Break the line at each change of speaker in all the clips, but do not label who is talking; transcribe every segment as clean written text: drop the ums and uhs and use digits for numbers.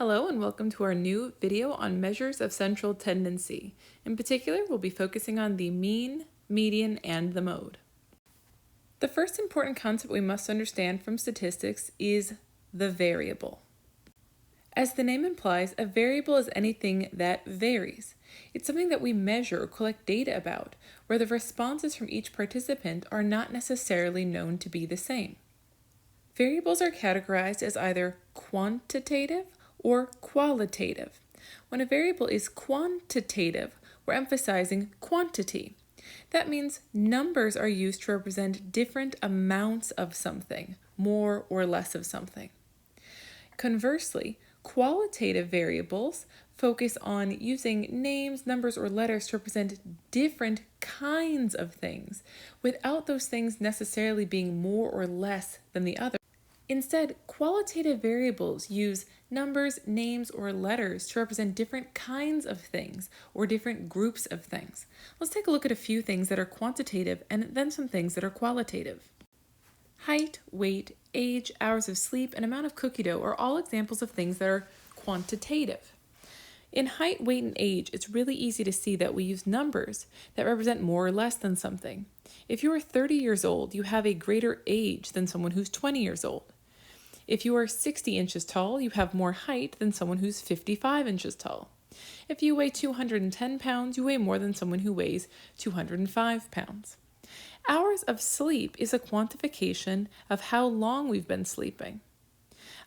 Hello and welcome to our new video on measures of central tendency. In particular, we'll be focusing on the mean, median, and the mode. The first important concept we must understand from statistics is the variable. As the name implies, a variable is anything that varies. It's something that we measure or collect data about, where the responses from each participant are not necessarily known to be the same. Variables are categorized as either quantitative or qualitative. When a variable is quantitative, we're emphasizing quantity. That means numbers are used to represent different amounts of something, more or less of something. Conversely, qualitative variables focus on using names, numbers, or letters to represent different kinds of things, without those things necessarily being more or less than the other. Instead, qualitative variables use numbers, names, or letters to represent different kinds of things or different groups of things. Let's take a look at a few things that are quantitative and then some things that are qualitative. Height, weight, age, hours of sleep, and amount of cookie dough are all examples of things that are quantitative. In height, weight, and age, it's really easy to see that we use numbers that represent more or less than something. If you are 30 years old, you have a greater age than someone who's 20 years old. If you are 60 inches tall, you have more height than someone who's 55 inches tall. If you weigh 210 pounds, you weigh more than someone who weighs 205 pounds. Hours of sleep is a quantification of how long we've been sleeping.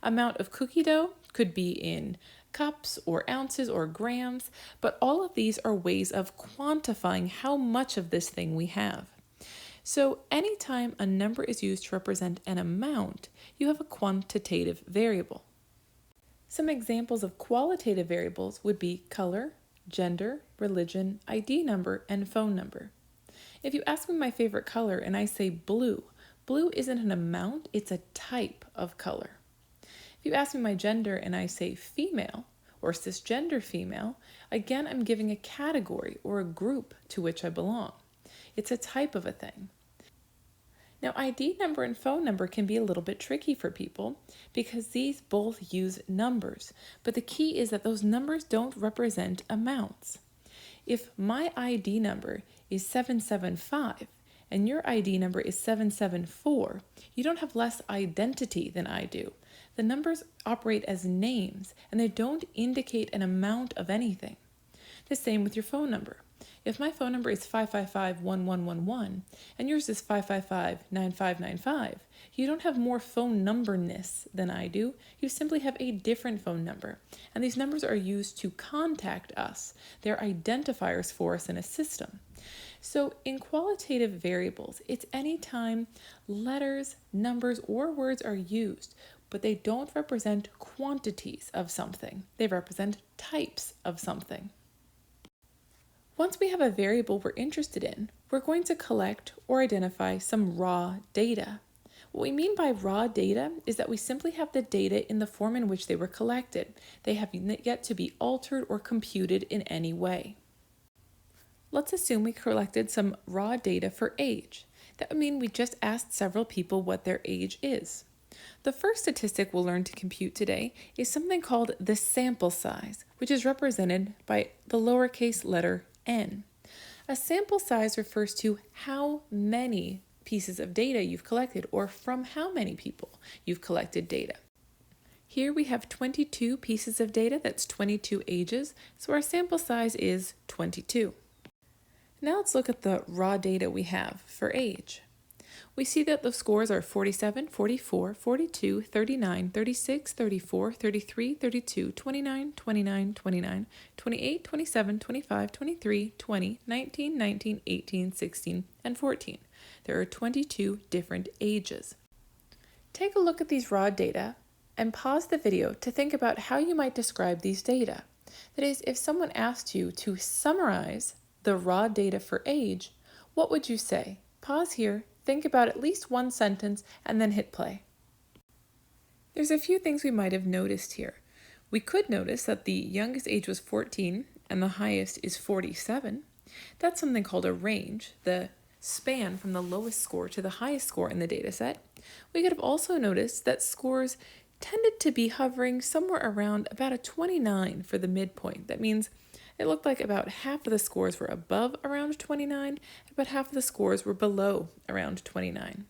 Amount of cookie dough could be in cups or ounces or grams, but all of these are ways of quantifying how much of this thing we have. So anytime a number is used to represent an amount, you have a quantitative variable. Some examples of qualitative variables would be color, gender, religion, ID number, and phone number. If you ask me my favorite color and I say blue, blue isn't an amount, it's a type of color. If you ask me my gender and I say female or cisgender female, again I'm giving a category or a group to which I belong. It's a type of a thing. Now, ID number and phone number can be a little bit tricky for people because these both use numbers, but the key is that those numbers don't represent amounts. If my ID number is 775 and your ID number is 774, you don't have less identity than I do. The numbers operate as names and they don't indicate an amount of anything. The same with your phone number. If my phone number is 555-1111 and yours is 555-9595, you don't have more phone numberness than I do. You simply have a different phone number. And these numbers are used to contact us. They're identifiers for us in a system. So in qualitative variables, it's anytime letters, numbers, or words are used, but they don't represent quantities of something. They represent types of something. Once we have a variable we're interested in, we're going to collect or identify some raw data. What we mean by raw data is that we simply have the data in the form in which they were collected. They have yet to be altered or computed in any way. Let's assume we collected some raw data for age. That would mean we just asked several people what their age is. The first statistic we'll learn to compute today is something called the sample size, which is represented by the lowercase letter n. A sample size refers to how many pieces of data you've collected or from how many people you've collected data. Here we have 22 pieces of data, that's 22 ages, so our sample size is 22. Now let's look at the raw data we have for age. We see that the scores are 47, 44, 42, 39, 36, 34, 33, 32, 29, 29, 29, 28, 27, 25, 23, 20, 19, 19, 18, 16, and 14. There are 22 different ages. Take a look at these raw data and pause the video to think about how you might describe these data. That is, if someone asked you to summarize the raw data for age, what would you say? Pause here. Think about at least one sentence and then hit play. There's a few things we might have noticed here. We could notice that the youngest age was 14 and the highest is 47. That's something called a range, the span from the lowest score to the highest score in the data set. We could have also noticed that scores tended to be hovering somewhere around about a 29 for the midpoint. That means it looked like about half of the scores were above around 29, and about half of the scores were below around 29.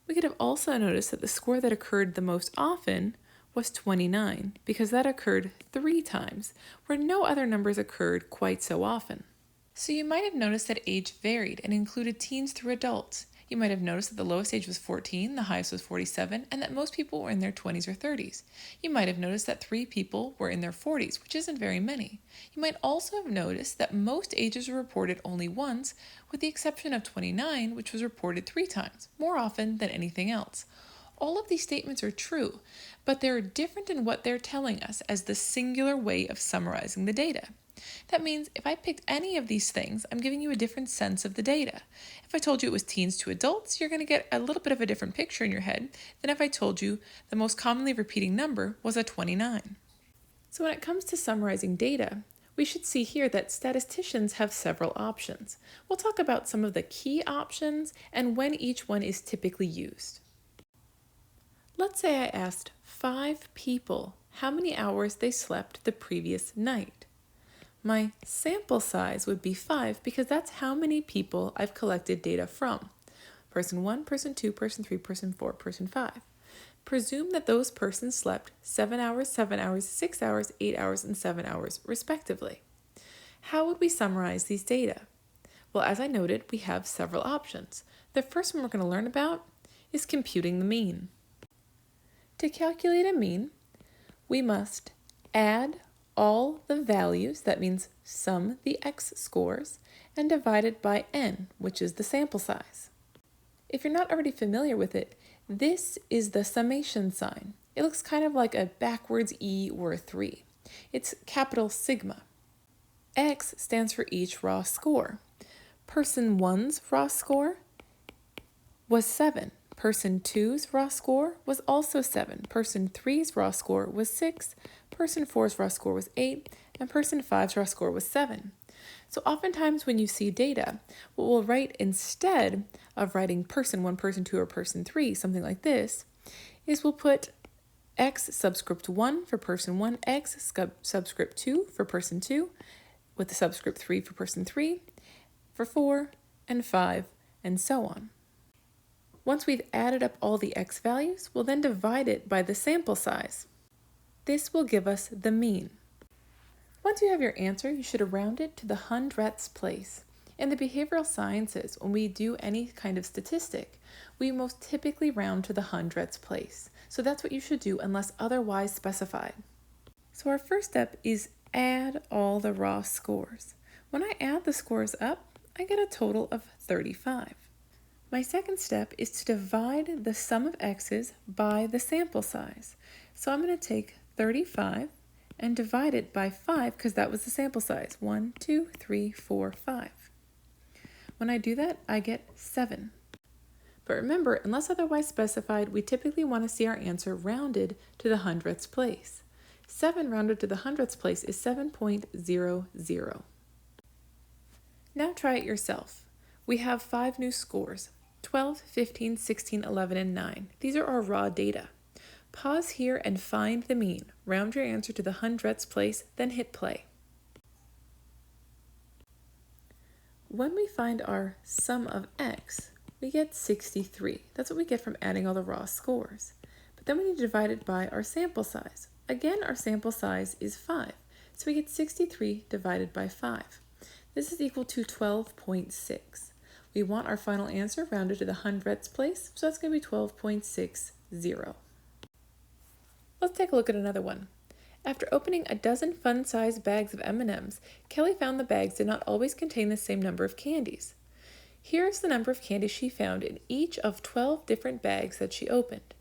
We could have also noticed that the score that occurred the most often was 29, because that occurred 3 times, where no other numbers occurred quite so often. So you might have noticed that age varied and included teens through adults. You might have noticed that the lowest age was 14, the highest was 47, and that most people were in their 20s or 30s. You might have noticed that 3 people were in their 40s, which isn't very many. You might also have noticed that most ages were reported only once, with the exception of 29, which was reported 3 times, more often than anything else. All of these statements are true, but they're different in what they're telling us as the singular way of summarizing the data. That means if I picked any of these things, I'm giving you a different sense of the data. If I told you it was teens to adults, you're going to get a little bit of a different picture in your head than if I told you the most commonly repeating number was a 29. So when it comes to summarizing data, we should see here that statisticians have several options. We'll talk about some of the key options and when each one is typically used. Let's say I asked 5 people how many hours they slept the previous night. My sample size would be 5 because that's how many people I've collected data from. Person 1, person 2, person 3, person 4, person 5. Presume that those persons slept 7 hours, 6 hours, 8 hours, and 7 hours, respectively. How would we summarize these data? Well, as I noted, we have several options. The first one we're going to learn about is computing the mean. To calculate a mean, we must add all the values, that means sum the x scores, and divide it by n, which is the sample size. If you're not already familiar with it, this is the summation sign. It looks kind of like a backwards E or a 3. It's capital sigma. X stands for each raw score. Person 1's raw score was 7. Person 2's raw score was also 7. Person 3's raw score was 6. Person 4's raw score was 8. And person 5's raw score was 7. So oftentimes when you see data, what we'll write instead of writing person 1, person 2, or person 3, something like this, is we'll put x subscript 1 for person 1, x subscript 2 for person 2, with the subscript 3 for person 3, for 4, and 5, and so on. Once we've added up all the x values, we'll then divide it by the sample size. This will give us the mean. Once you have your answer, you should round it to the hundredths place. In the behavioral sciences, when we do any kind of statistic, we most typically round to the hundredths place. So that's what you should do unless otherwise specified. So our first step is add all the raw scores. When I add the scores up, I get a total of 35. My second step is to divide the sum of x's by the sample size. So I'm going to take 35 and divide it by 5 because that was the sample size. 1, 2, 3, 4, 5. When I do that, I get 7. But remember, unless otherwise specified, we typically want to see our answer rounded to the hundredths place. 7 rounded to the hundredths place is 7.00. Now try it yourself. We have 5 new scores, 12, 15, 16, 11, and 9. These are our raw data. Pause here and find the mean. Round your answer to the hundredths place, then hit play. When we find our sum of x, we get 63. That's what we get from adding all the raw scores. But then we need to divide it by our sample size. Again, our sample size is 5. So we get 63 divided by 5. This is equal to 12.6. We want our final answer rounded to the hundredths place, so that's going to be 12.60. Let's take a look at another one. After opening a dozen fun-sized bags of M&Ms, Kelly found the bags did not always contain the same number of candies. Here is the number of candies she found in each of 12 different bags that she opened.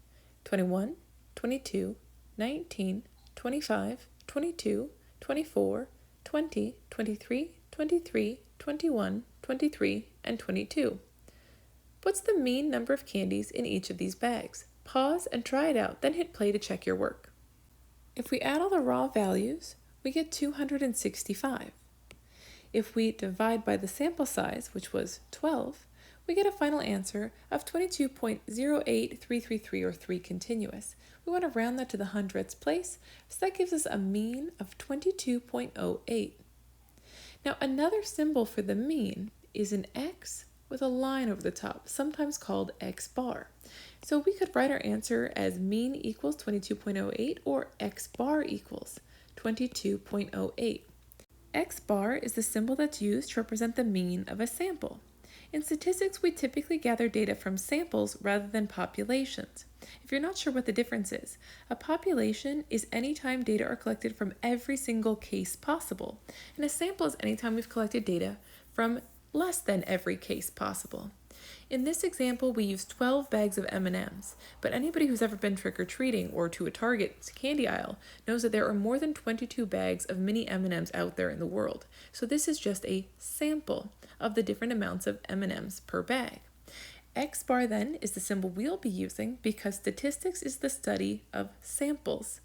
21, 22, 19, 25, 22, 24, 20, 23, 23, 21, 23, and 22. What's the mean number of candies in each of these bags? Pause and try it out, then hit play to check your work. If we add all the raw values, we get 265. If we divide by the sample size, which was 12, we get a final answer of 22.08333 or 3 continuous. We want to round that to the hundredths place, so that gives us a mean of 22.08. Now another symbol for the mean is an X with a line over the top, sometimes called X bar. So we could write our answer as mean equals 22.08 or X bar equals 22.08. X bar is the symbol that's used to represent the mean of a sample. In statistics, we typically gather data from samples rather than populations. If you're not sure what the difference is, a population is any time data are collected from every single case possible, and a sample is any time we've collected data from less than every case possible. In this example, we use 12 bags of M&Ms, but anybody who's ever been trick-or-treating or to a Target candy aisle knows that there are more than 22 bags of mini M&Ms out there in the world. So this is just a sample of the different amounts of M&Ms per bag. X bar then is the symbol we'll be using because statistics is the study of samples.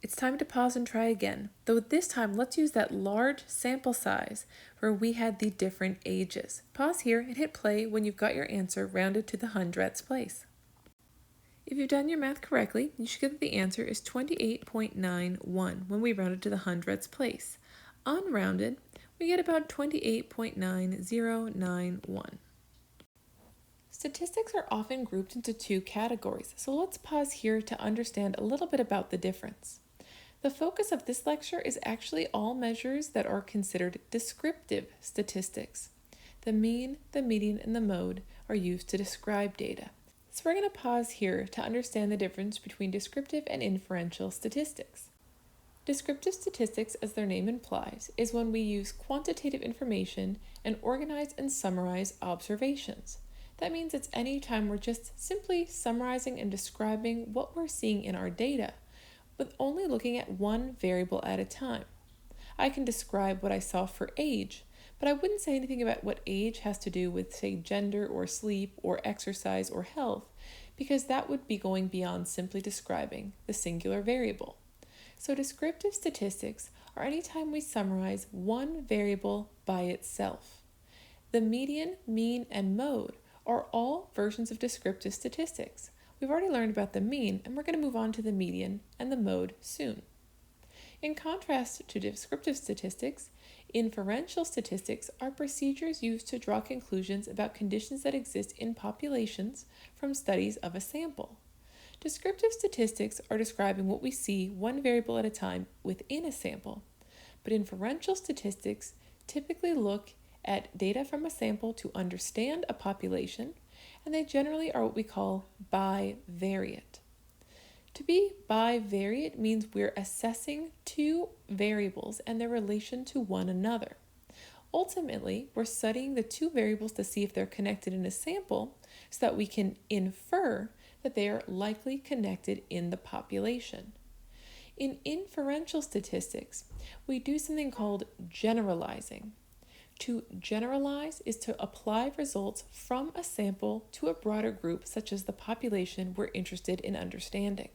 It's time to pause and try again, though this time let's use that large sample size where we had the different ages. Pause here and hit play when you've got your answer rounded to the hundredths place. If you've done your math correctly, you should get that the answer is 28.91 when we round it to the hundredths place. Unrounded, we get about 28.9091. Statistics are often grouped into two categories, so let's pause here to understand a little bit about the difference. The focus of this lecture is actually all measures that are considered descriptive statistics. The mean, the median, and the mode are used to describe data. So we're going to pause here to understand the difference between descriptive and inferential statistics. Descriptive statistics, as their name implies, is when we use quantitative information and organize and summarize observations. That means it's any time we're just simply summarizing and describing what we're seeing in our data, with only looking at one variable at a time. I can describe what I saw for age, but I wouldn't say anything about what age has to do with, say, gender or sleep or exercise or health, because that would be going beyond simply describing the singular variable. So descriptive statistics are any time we summarize one variable by itself. The median, mean, and mode are all versions of descriptive statistics. We've already learned about the mean, and we're going to move on to the median and the mode soon. In contrast to descriptive statistics, inferential statistics are procedures used to draw conclusions about conditions that exist in populations from studies of a sample. Descriptive statistics are describing what we see one variable at a time within a sample, but inferential statistics typically look at data from a sample to understand a population, and they generally are what we call bivariate. To be bivariate means we're assessing two variables and their relation to one another. Ultimately, we're studying the two variables to see if they're connected in a sample so that we can infer that they are likely connected in the population. In inferential statistics, we do something called generalizing. To generalize is to apply results from a sample to a broader group, such as the population we're interested in understanding.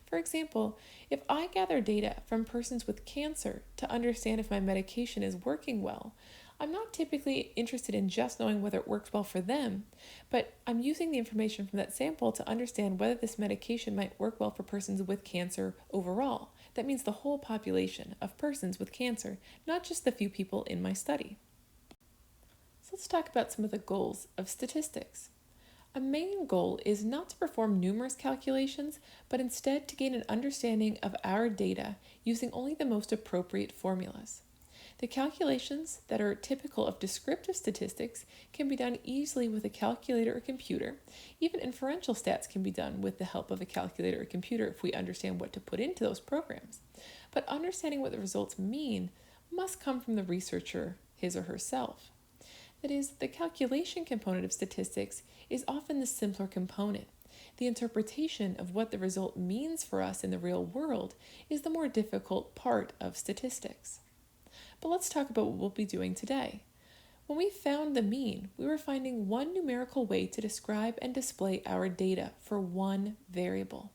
For example, if I gather data from persons with cancer to understand if my medication is working well, I'm not typically interested in just knowing whether it works well for them, but I'm using the information from that sample to understand whether this medication might work well for persons with cancer overall. That means the whole population of persons with cancer, not just the few people in my study. So let's talk about some of the goals of statistics. A main goal is not to perform numerous calculations, but instead to gain an understanding of our data using only the most appropriate formulas. The calculations that are typical of descriptive statistics can be done easily with a calculator or computer. Even inferential stats can be done with the help of a calculator or computer if we understand what to put into those programs. But understanding what the results mean must come from the researcher, his or herself. That is, the calculation component of statistics is often the simpler component. The interpretation of what the result means for us in the real world is the more difficult part of statistics. But let's talk about what we'll be doing today. When we found the mean, we were finding one numerical way to describe and display our data for one variable.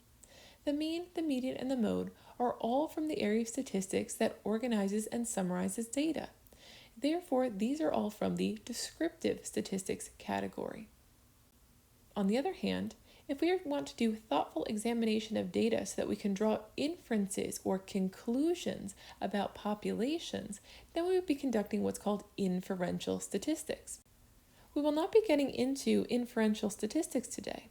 The mean, the median, and the mode are all from the area of statistics that organizes and summarizes data. Therefore, these are all from the descriptive statistics category. On the other hand, if we want to do thoughtful examination of data so that we can draw inferences or conclusions about populations, then we would be conducting what's called inferential statistics. We will not be getting into inferential statistics today,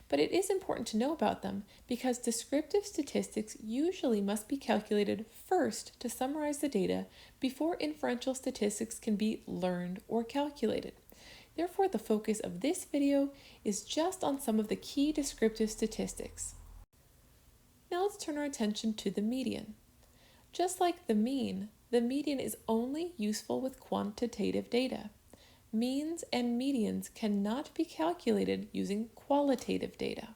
but it is important to know about them because descriptive statistics usually must be calculated first to summarize the data before inferential statistics can be learned or calculated. Therefore, the focus of this video is just on some of the key descriptive statistics. Now let's turn our attention to the median. Just like the mean, the median is only useful with quantitative data. Means and medians cannot be calculated using qualitative data.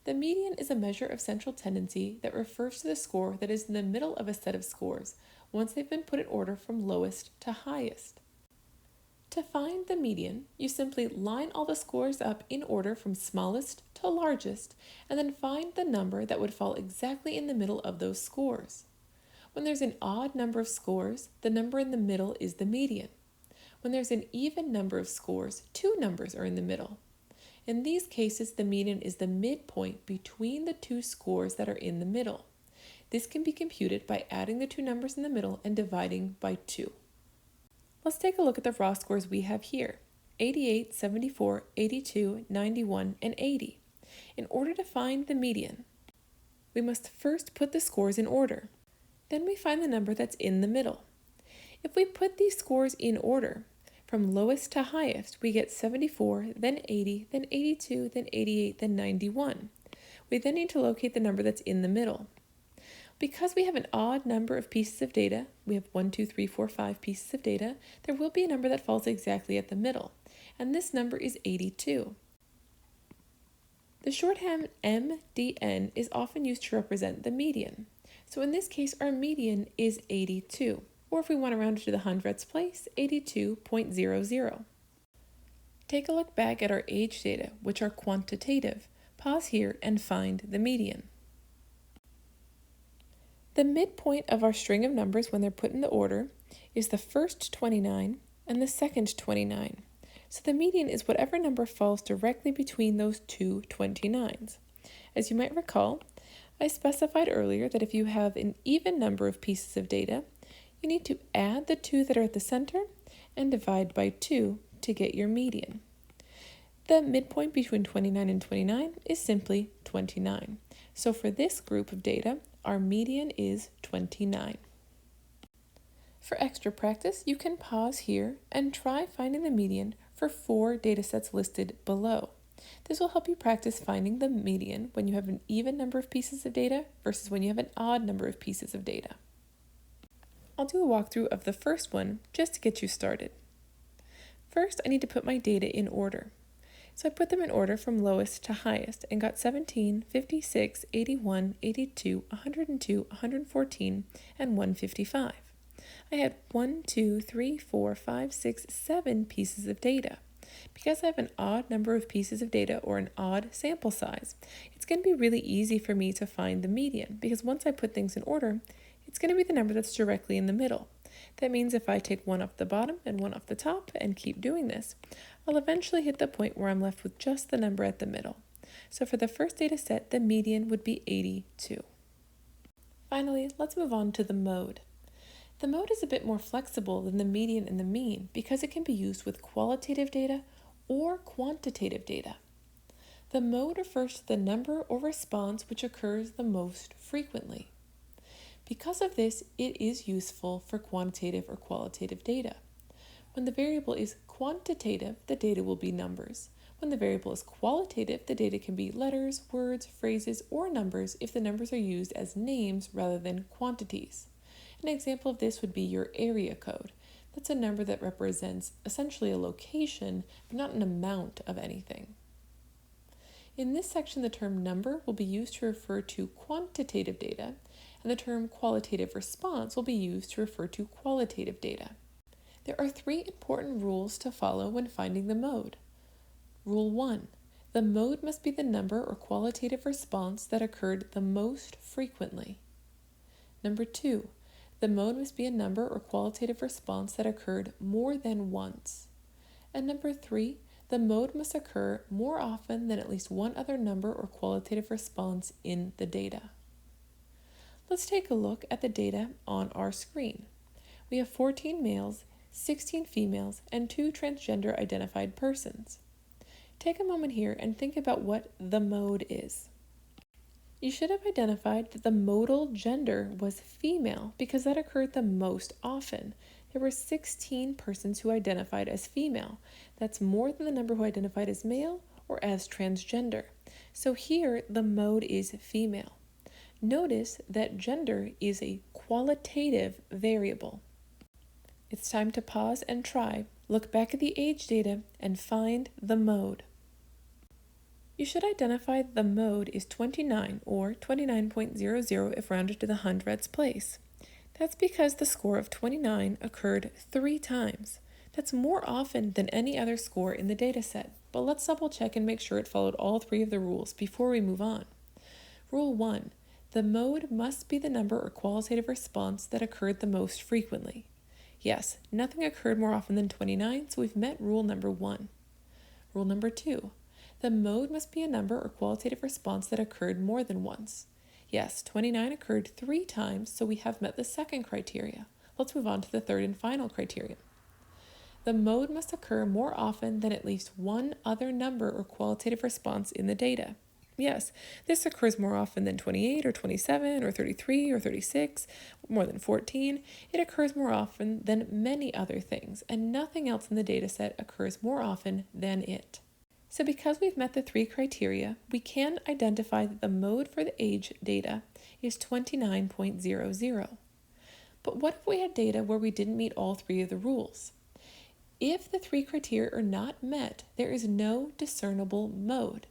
The median is a measure of central tendency that refers to the score that is in the middle of a set of scores once they've been put in order from lowest to highest. To find the median, you simply line all the scores up in order from smallest to largest, and then find the number that would fall exactly in the middle of those scores. When there's an odd number of scores, the number in the middle is the median. When there's an even number of scores, two numbers are in the middle. In these cases, the median is the midpoint between the two scores that are in the middle. This can be computed by adding the two numbers in the middle and dividing by 2. Let's take a look at the raw scores we have here: 88, 74, 82, 91, and 80. In order to find the median, we must first put the scores in order. Then we find the number that's in the middle. If we put these scores in order, from lowest to highest, we get 74, then 80, then 82, then 88, then 91. We then need to locate the number that's in the middle. Because we have an odd number of pieces of data, we have 1, 2, 3, 4, 5 pieces of data, there will be a number that falls exactly at the middle, and this number is 82. The shorthand MDN is often used to represent the median. So in this case, our median is 82, or if we want to round it to the hundredths place, 82.00. Take a look back at our age data, which are quantitative. Pause here and find the median. The midpoint of our string of numbers when they're put in the order is the first 29 and the second 29. So the median is whatever number falls directly between those two 29s. As you might recall, I specified earlier that if you have an even number of pieces of data, you need to add the two that are at the center and divide by 2 to get your median. The midpoint between 29 and 29 is simply 29. So for this group of data, our median is 29. For extra practice, you can pause here and try finding the median for 4 datasets listed below. This will help you practice finding the median when you have an even number of pieces of data versus when you have an odd number of pieces of data. I'll do a walkthrough of the first one just to get you started. First, I need to put my data in order. So I put them in order from lowest to highest and got 17, 56, 81, 82, 102, 114, and 155. I had 1, 2, 3, 4, 5, 6, 7 pieces of data. Because I have an odd number of pieces of data or an odd sample size, it's going to be really easy for me to find the median because once I put things in order, it's going to be the number that's directly in the middle. That means if I take one off the bottom and one off the top and keep doing this, I'll eventually hit the point where I'm left with just the number at the middle. So for the first data set, the median would be 82. Finally, let's move on to the mode. The mode is a bit more flexible than the median and the mean because it can be used with qualitative data or quantitative data. The mode refers to the number or response which occurs the most frequently. Because of this, it is useful for quantitative or qualitative data. When the variable is quantitative, the data will be numbers. When the variable is qualitative, the data can be letters, words, phrases, or numbers if the numbers are used as names rather than quantities. An example of this would be your area code. That's a number that represents essentially a location, but not an amount of anything. In this section, the term number will be used to refer to quantitative data, and the term qualitative response will be used to refer to qualitative data. There are 3 important rules to follow when finding the mode. Rule 1. The mode must be the number or qualitative response that occurred the most frequently. Number 2. The mode must be a number or qualitative response that occurred more than once. And number 3, the mode must occur more often than at least one other number or qualitative response in the data. Let's take a look at the data on our screen. We have 14 males, 16 females, and 2 transgender identified persons. Take a moment here and think about what the mode is. You should have identified that the modal gender was female because that occurred the most often. There were 16 persons who identified as female. That's more than the number who identified as male or as transgender. So here the mode is female. Notice that gender is a qualitative variable. It's time to pause and try. Look back at the age data and find the mode. You should identify the mode is 29 or 29.00 if rounded to the hundredths place. That's because the score of 29 occurred 3 times. That's more often than any other score in the dataset, but let's double check and make sure it followed all 3 of the rules before we move on. Rule 1. The mode must be the number or qualitative response that occurred the most frequently. Yes, nothing occurred more often than 29, so we've met rule number 1. Rule number 2. The mode must be a number or qualitative response that occurred more than once. Yes, 29 occurred 3 times, so we have met the second criteria. Let's move on to the third and final criterion. The mode must occur more often than at least one other number or qualitative response in the data. Yes, this occurs more often than 28 or 27 or 33 or 36, more than 14. It occurs more often than many other things, and nothing else in the dataset occurs more often than it. So because we've met the 3 criteria, we can identify that the mode for the age data is 29.00. But what if we had data where we didn't meet all 3 of the rules? If the 3 criteria are not met, there is no discernible mode.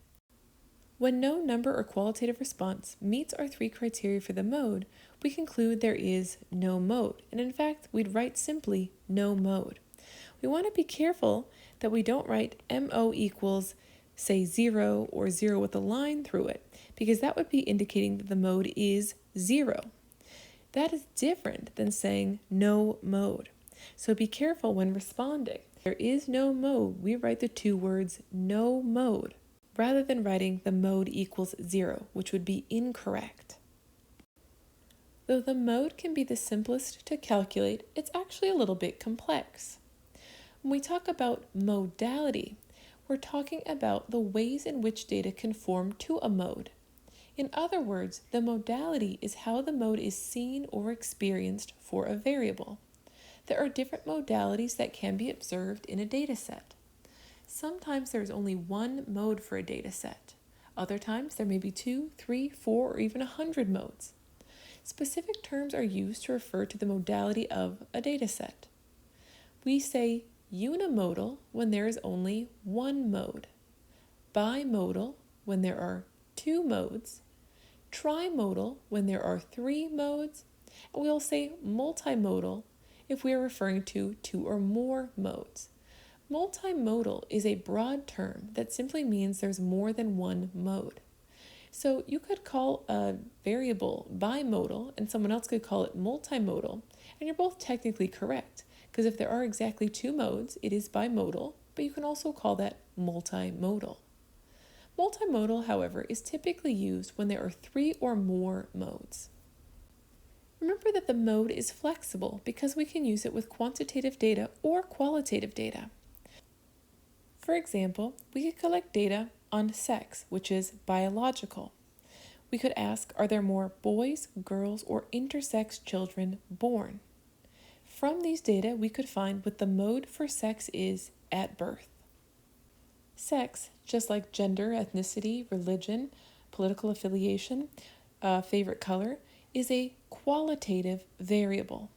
When no number or qualitative response meets our 3 criteria for the mode, we conclude there is no mode, and in fact, we'd write simply no mode. We want to be careful that we don't write MO equals, say, 0 or 0 with a line through it, because that would be indicating that the mode is 0. That is different than saying no mode. So be careful when responding. If there is no mode, we write the 2 words no mode, rather than writing the mode equals 0, which would be incorrect. Though the mode can be the simplest to calculate, it's actually a little bit complex. When we talk about modality, we're talking about the ways in which data conform to a mode. In other words, the modality is how the mode is seen or experienced for a variable. There are different modalities that can be observed in a dataset. Sometimes there's only one mode for a dataset. Other times there may be 2, 3, 4, or even 100 modes. Specific terms are used to refer to the modality of a dataset. We say unimodal when there is only one mode, bimodal when there are 2 modes, trimodal when there are 3 modes, and we'll say multimodal if we are referring to 2 or more modes. Multimodal is a broad term that simply means there's more than one mode. So you could call a variable bimodal and someone else could call it multimodal, and you're both technically correct. Because if there are exactly 2 modes, it is bimodal, but you can also call that multimodal. Multimodal, however, is typically used when there are 3 or more modes. Remember that the mode is flexible because we can use it with quantitative data or qualitative data. For example, we could collect data on sex, which is biological. We could ask, are there more boys, girls, or intersex children born? From these data, we could find what the mode for sex is at birth. Sex, just like gender, ethnicity, religion, political affiliation, favorite color, is a qualitative variable.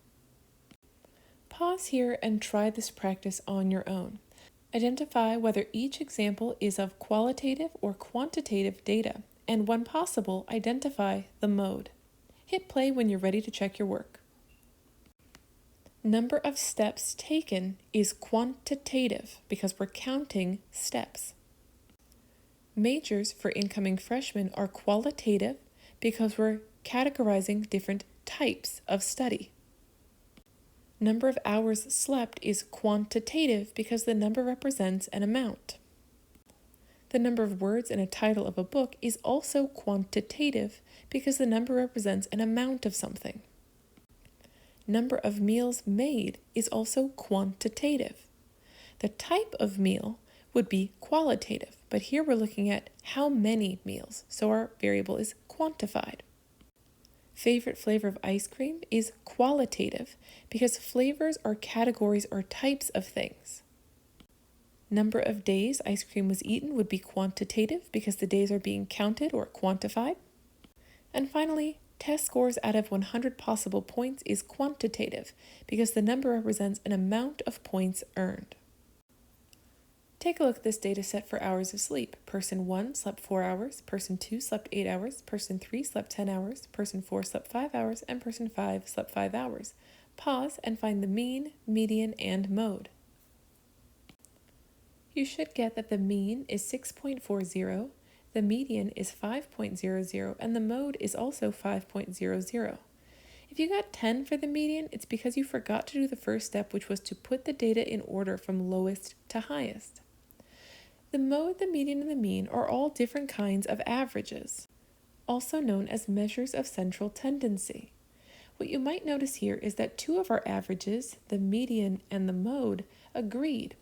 Pause here and try this practice on your own. Identify whether each example is of qualitative or quantitative data, and when possible, identify the mode. Hit play when you're ready to check your work. Number of steps taken is quantitative because we're counting steps. Majors for incoming freshmen are qualitative because we're categorizing different types of study. Number of hours slept is quantitative because the number represents an amount. The number of words in a title of a book is also quantitative because the number represents an amount of something. Number of meals made is also quantitative. The type of meal would be qualitative, but here we're looking at how many meals, so our variable is quantified. Favorite flavor of ice cream is qualitative because flavors are categories or types of things. Number of days ice cream was eaten would be quantitative because the days are being counted or quantified. And finally, test scores out of 100 possible points is quantitative because the number represents an amount of points earned. Take a look at this data set for hours of sleep. Person 1 slept 4 hours, person 2 slept 8 hours, person 3 slept 10 hours, person 4 slept 5 hours, and person 5 slept 5 hours. Pause and find the mean, median, and mode. You should get that the mean is 6.40, the median is 5.00, and the mode is also 5.00. If you got 10 for the median, it's because you forgot to do the first step, which was to put the data in order from lowest to highest. The mode, the median, and the mean are all different kinds of averages, also known as measures of central tendency. What you might notice here is that two of our averages, the median and the mode, agreed,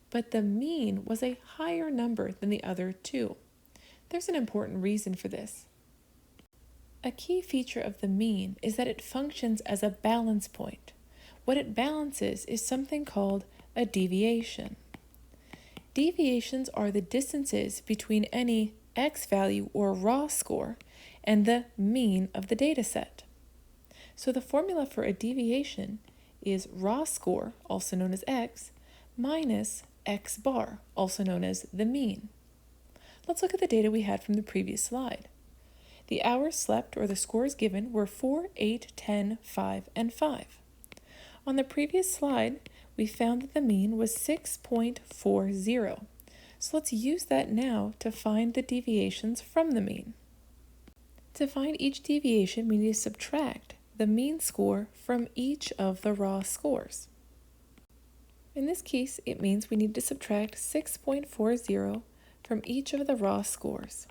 but the mean was a higher number than the other two. There's an important reason for this. A key feature of the mean is that it functions as a balance point. What it balances is something called a deviation. Deviations are the distances between any x value or raw score and the mean of the data set. So the formula for a deviation is raw score, also known as x, minus x bar, also known as the mean. Let's look at the data we had from the previous slide. The hours slept, or the scores given, were 4, 8, 10, 5, and 5. On the previous slide, we found that the mean was 6.40. So let's use that now to find the deviations from the mean. To find each deviation, we need to subtract the mean score from each of the raw scores. In this case, it means we need to subtract 6.40 from each of the raw scores.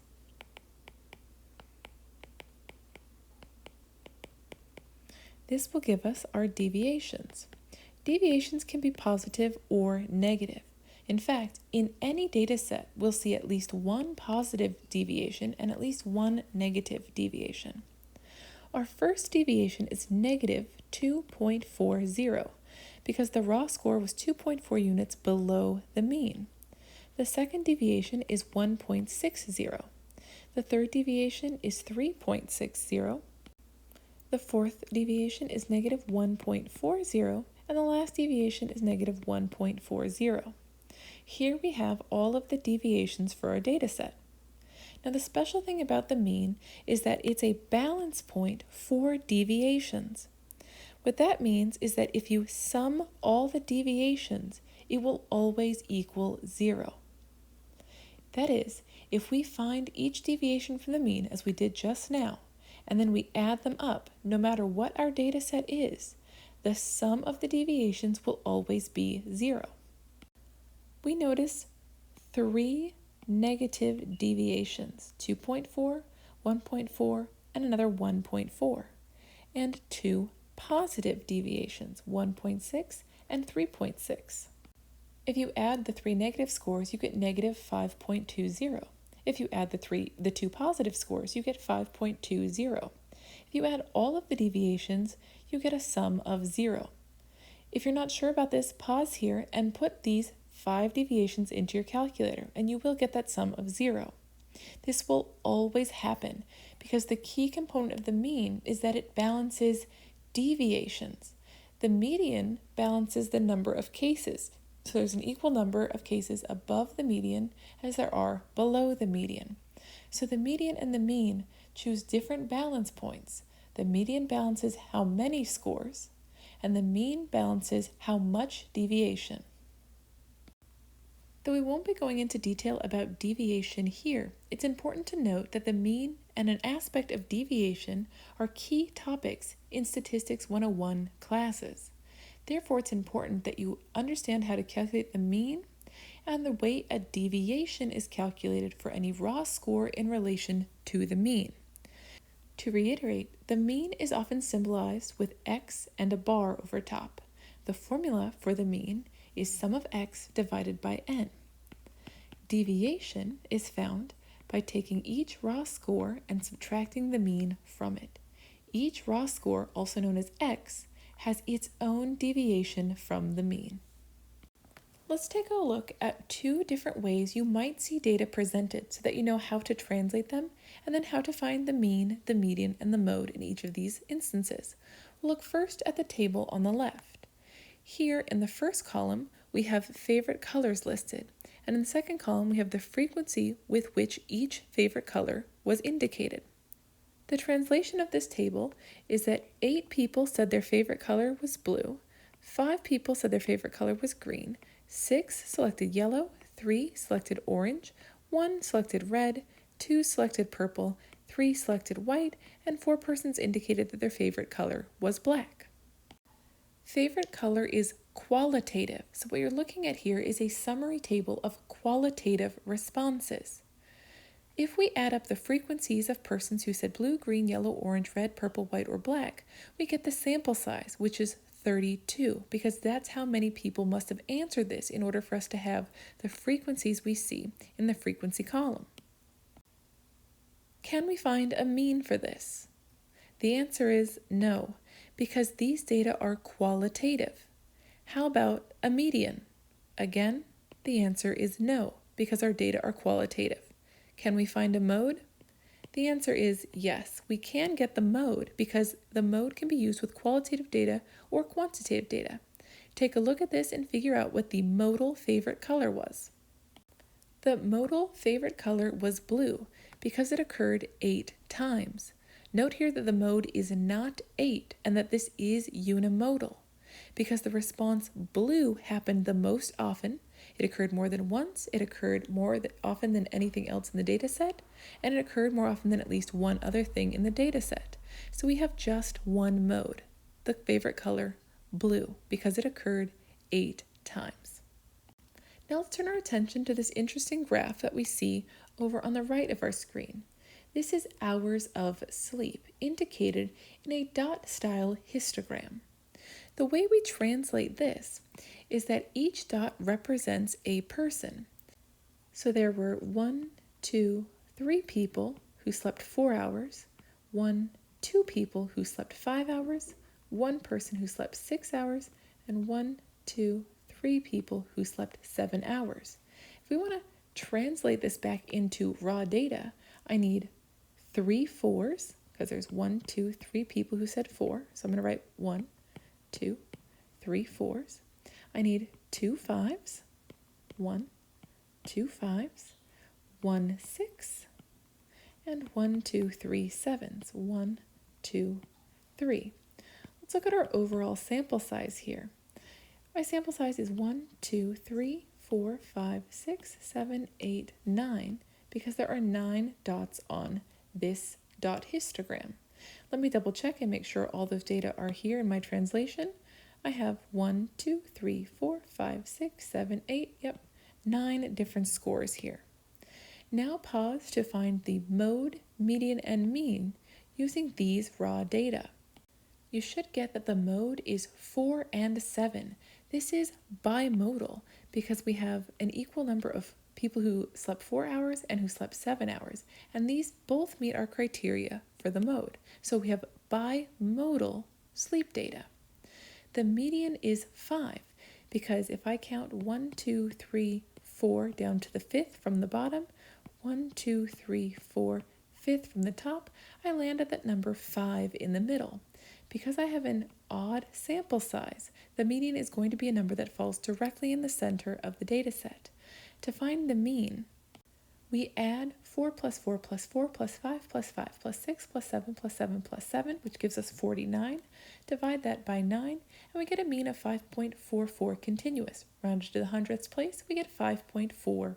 This will give us our deviations. Deviations can be positive or negative. In fact, in any data set, we'll see at least one positive deviation and at least one negative deviation. Our first deviation is negative 2.40 because the raw score was 2.4 units below the mean. The second deviation is 1.60. The third deviation is 3.60. The fourth deviation is negative 1.40, and the last deviation is negative 1.40. Here we have all of the deviations for our data set. Now the special thing about the mean is that it's a balance point for deviations. What that means is that if you sum all the deviations, it will always equal 0. That is, if we find each deviation from the mean, as we did just now, and then we add them up, no matter what our data set is, the sum of the deviations will always be 0. We notice 3 negative deviations, 2.4, 1.4, and another 1.4, and 2 positive deviations, 1.6 and 3.6. If you add the 3 negative scores, you get negative 5.20. If you add the 2 positive scores, you get 5.20. If you add all of the deviations, you get a sum of 0. If you're not sure about this, pause here and put these 5 deviations into your calculator, and you will get that sum of 0. This will always happen because the key component of the mean is that it balances deviations. The median balances the number of cases. So there's an equal number of cases above the median as there are below the median. So the median and the mean choose different balance points. The median balances how many scores, and the mean balances how much deviation. Though we won't be going into detail about deviation here, it's important to note that the mean and an aspect of deviation are key topics in Statistics 101 classes. Therefore, it's important that you understand how to calculate the mean and the way a deviation is calculated for any raw score in relation to the mean. To reiterate, the mean is often symbolized with x and a bar over top. The formula for the mean is sum of x divided by n. Deviation is found by taking each raw score and subtracting the mean from it. Each raw score, also known as x, has its own deviation from the mean. Let's take a look at two different ways you might see data presented so that you know how to translate them and then how to find the mean, the median, and the mode in each of these instances. We'll look first at the table on the left. Here in the first column, we have favorite colors listed, and in the second column, we have the frequency with which each favorite color was indicated. The translation of this table is that 8 people said their favorite color was blue, 5 people said their favorite color was green, 6 selected yellow, 3 selected orange, 1 selected red, 2 selected purple, 3 selected white, and 4 persons indicated that their favorite color was black. Favorite color is qualitative, so what you're looking at here is a summary table of qualitative responses. If we add up the frequencies of persons who said blue, green, yellow, orange, red, purple, white, or black, we get the sample size, which is 32, because that's how many people must have answered this in order for us to have the frequencies we see in the frequency column. Can we find a mean for this? The answer is no, because these data are qualitative. How about a median? Again, the answer is no, because our data are qualitative. Can we find a mode? The answer is yes, we can get the mode because the mode can be used with qualitative data or quantitative data. Take a look at this and figure out what the modal favorite color was. The modal favorite color was blue because it occurred 8 times. Note here that the mode is not 8 and that this is unimodal. Because the response blue happened the most often, it occurred more than once, it occurred more often than anything else in the data set, and it occurred more often than at least one other thing in the data set. So we have just one mode, the favorite color blue, because it occurred 8 times. Now let's turn our attention to this interesting graph that we see over on the right of our screen. This is hours of sleep, indicated in a dot-style histogram. The way we translate this is that each dot represents a person. So there were 1, 2, 3 people who slept 4 hours, 1, 2 people who slept 5 hours, 1 person who slept 6 hours, and 1, 2, 3 people who slept 7 hours. If we want to translate this back into raw data, I need 3 fours, because there's 1, 2, 3 people who said 4. So I'm going to write 1, 2, 3 fours. I need 2 fives, 1, 2 fives, 1 6, and 1, 2, 3 sevens, 1, 2, 3. Let's look at our overall sample size here. My sample size is 1, 2, 3, 4, 5, 6, 7, 8, 9, because there are 9 dots on this dot histogram. Let me double check and make sure all those data are here in my translation. I have 1, 2, 3, 4, 5, 6, 7, 8, 9 different scores here. Now pause to find the mode, median, and mean using these raw data. You should get that the mode is 4 and 7. This is bimodal because we have an equal number of people who slept 4 hours and who slept 7 hours, and these both meet our criteria for the mode. So we have bimodal sleep data. The median is 5 because if I count 1, 2, 3, 4 down to the 5th from the bottom, 1, 2, 3, 4, 5th from the top, I land at that number 5 in the middle. Because I have an odd sample size, the median is going to be a number that falls directly in the center of the data set. To find the mean, we add 4 plus 4 plus 4 plus 5 plus 5 plus 6 plus 7 plus 7 plus 7, which gives us 49. Divide that by 9, and we get a mean of 5.44 continuous. Rounded to the hundredths place, we get 5.44.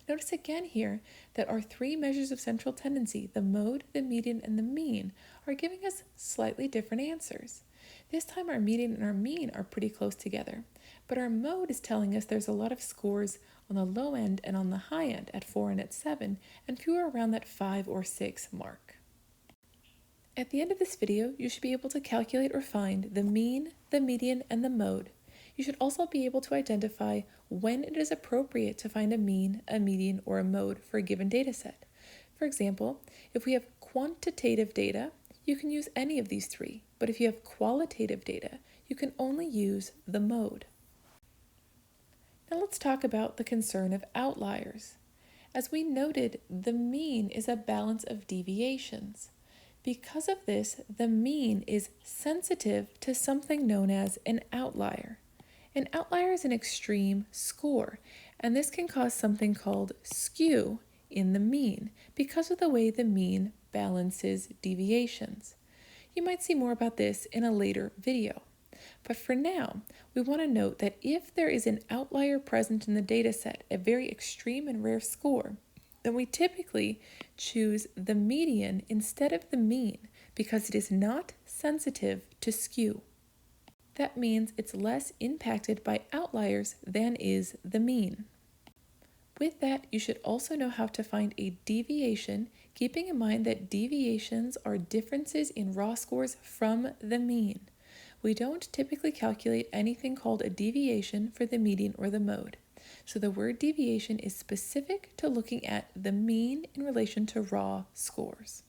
Notice again here that our 3 measures of central tendency, the mode, the median, and the mean, are giving us slightly different answers. This time our median and our mean are pretty close together, but our mode is telling us there's a lot of scores on the low end and on the high end at 4 and at 7, and fewer around that 5 or 6 mark. At the end of this video, you should be able to calculate or find the mean, the median, and the mode. You should also be able to identify when it is appropriate to find a mean, a median, or a mode for a given data set. For example, if we have quantitative data, you can use any of these three, but if you have qualitative data, you can only use the mode. Now let's talk about the concern of outliers. As we noted, the mean is a balance of deviations. Because of this, the mean is sensitive to something known as an outlier. An outlier is an extreme score, and this can cause something called skew in the mean because of the way the mean balances deviations. You might see more about this in a later video. But for now, we want to note that if there is an outlier present in the data set, a very extreme and rare score, then we typically choose the median instead of the mean because it is not sensitive to skew. That means it's less impacted by outliers than is the mean. With that, you should also know how to find a deviation, keeping in mind that deviations are differences in raw scores from the mean. We don't typically calculate anything called a deviation for the median or the mode. So the word deviation is specific to looking at the mean in relation to raw scores.